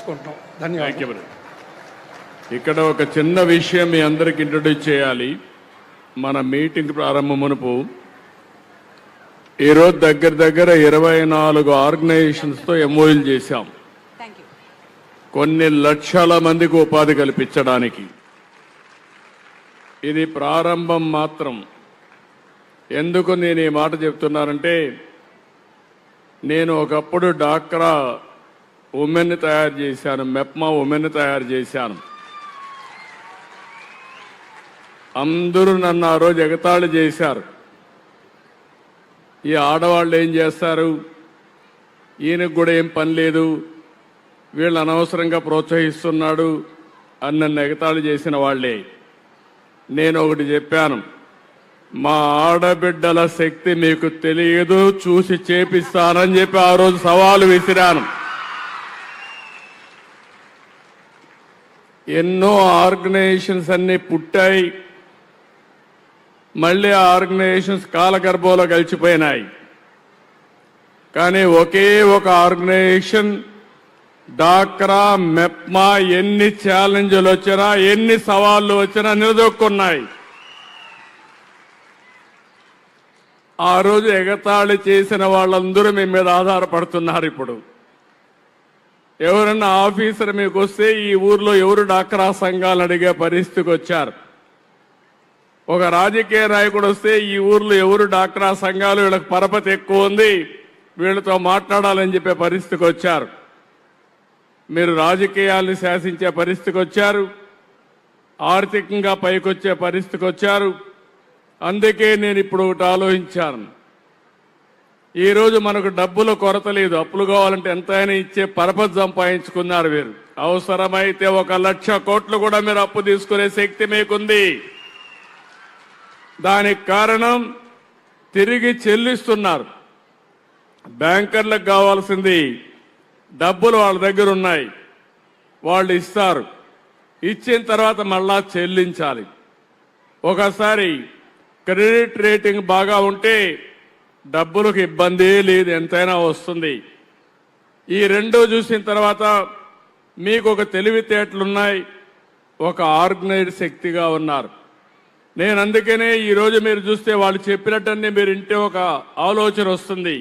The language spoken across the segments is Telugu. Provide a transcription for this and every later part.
తెలుసుకుంటున్నాం. ధన్యవాదాలు. ఇక్కడ ఒక చిన్న విషయం మీ అందరికి ఇంట్రొడ్యూస్ చేయాలి. మన మీటింగ్ ప్రారంభం మునుపు ఈరోజు దగ్గర 24 ఆర్గనైజేషన్స్తో ఎంఓయూలు చేశాం. కొన్ని లక్షల మందికి ఉపాధి కల్పించడానికి. ఇది ప్రారంభం మాత్రం. ఎందుకు నేను ఈ మాట చెప్తున్నానంటే, నేను ఒకప్పుడు డాక్రా ఉమెన్ తయారు చేశాను, మెప్మా ఉమెన్ తయారు చేశాను. అందరూ నన్ను ఆ రోజు ఎగతాళి చేశారు. ఈ ఆడవాళ్ళు ఏం చేస్తారు, ఈయనకు కూడా ఏం పని లేదు, వీళ్ళు అనవసరంగా ప్రోత్సహిస్తున్నాడు అని నన్ను ఎగతాళి చేసిన వాళ్లే. నేను ఒకటి చెప్పాను, మా ఆడబిడ్డల శక్తి మీకు తెలియదు, చూసి చేపిస్తానని చెప్పి ఆ రోజు సవాలు విసిరాను. ఎన్నో ఆర్గనైజేషన్స్ అన్ని పుట్టాయి, మళ్ళీ ఆ ఆర్గనైజేషన్స్ కాలగర్భంలో కలిసిపోయినాయి. కానీ ఒకే ఒక ఆర్గనైజేషన్ డాక్రా మెప్మా ఎన్ని ఛాలెంజ్లు వచ్చినా, ఎన్ని సవాళ్లు వచ్చినా నిలదొక్కున్నాయి. ఆ రోజు ఎగతాళి చేసిన వాళ్ళందరూ మీ మీద ఆధారపడుతున్నారు. ఇప్పుడు ఎవరన్నా ఆఫీసర్ మీకు వస్తే ఈ ఊర్లో ఎవరు డాక్రా సంఘాలు అడిగే పరిస్థితికి వచ్చారు. ఒక రాజకీయ నాయకుడు వస్తే ఈ ఊర్లో ఎవరు డాక్రా సంఘాలు, వీళ్ళకి పరపతి ఎక్కువ ఉంది, వీళ్ళతో మాట్లాడాలని చెప్పే పరిస్థితికి వచ్చారు. మీరు రాజకీయాల్ని శాసించే పరిస్థితికి వచ్చారు, ఆర్థికంగా పైకొచ్చే పరిస్థితికి వచ్చారు. అందుకే నేను ఇప్పుడు ఒకటి ఆలోచించాను. ఈరోజు మనకు డబ్బుల కొరత లేదు, అప్పులు కావాలంటే ఎంతైనా ఇచ్చే పరపతి సంపాదించుకున్నారు వీరు. అవసరమైతే 1,00,000 కోట్లు కూడా మీరు అప్పు తీసుకునే శక్తి మీకుంది. దానికి కారణం తిరిగి చెల్లిస్తున్నారు. బ్యాంకర్లకు కావాల్సింది డబ్బులు వాళ్ళ దగ్గర ఉన్నాయి, వాళ్ళు ఇస్తారు. ఇచ్చిన తర్వాత మళ్ళా చెల్లించాలి. ఒకసారి క్రెడిట్ రేటింగ్ బాగా ఉంటే డబ్బులకు ఇబ్బంది లేదు, ఎంతైనా వస్తుంది. ఈ రెండో చూసిన తర్వాత మీకు ఒక తెలివితేటలున్నాయి, ఒక ఆర్గనైజ్డ్ శక్తిగా ఉన్నారు. నేను అందుకనే ఈరోజు మీరు చూస్తే వాళ్ళు చెప్పినట్టన్నీ మీరు ఇంటే ఒక ఆలోచన వస్తుంది,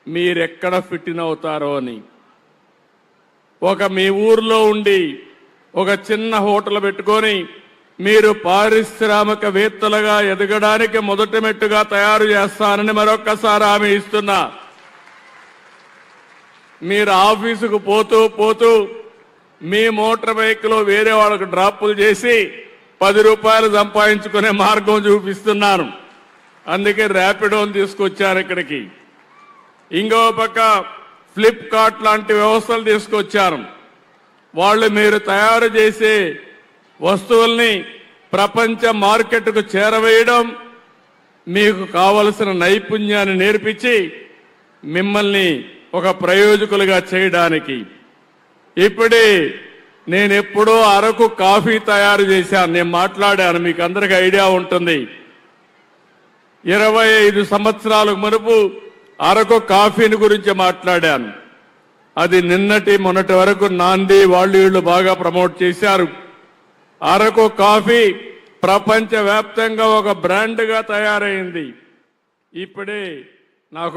మీరెక్కడ ఫిట్ ఇన్ అవుతారో అని. ఒక మీ ఊర్లో ఉండి ఒక చిన్న హోటల్ పెట్టుకొని మీరు పారిశ్రామికవేత్తలుగా ఎదగడానికి మొదటి మెట్టుగా తయారు చేస్తానని మరొక్కసారి హామీ ఇస్తున్నా. మీరు ఆఫీసుకు పోతూ పోతూ మీ మోటార్ బైక్లో వేరే వాళ్ళకు డ్రాపులు చేసి 10 రూపాయలు సంపాదించుకునే మార్గం చూపిస్తున్నాను. అందుకే ర్యాపిడోని తీసుకొచ్చాను ఇక్కడికి. ఇంకో పక్క ఫ్లిప్కార్ట్ లాంటి వ్యవస్థలు తీసుకొచ్చారు. వాళ్ళు మీరు తయారు చేసే వస్తువుల్ని ప్రపంచ మార్కెట్కు చేరవేయడం, మీకు కావలసిన నైపుణ్యాన్ని నేర్పించి మిమ్మల్ని ఒక ప్రయోజకులుగా చేయడానికి. ఇప్పుడే నేను ఎప్పుడో అరకు కాఫీ తయారు చేశాను, నేను మాట్లాడాను, మీకు అందరికీ ఐడియా ఉంటుంది. 25 సంవత్సరాలకు మునుపు అరకు కాఫీని గురించి మాట్లాడాను. అది నిన్నటి మొన్నటి వరకు నాంది వాళ్ళు వీళ్ళు బాగా ప్రమోట్ చేశారు. అరకు కాఫీ ప్రపంచవ్యాప్తంగా ఒక బ్రాండ్గా తయారైంది. ఇప్పుడే నాకు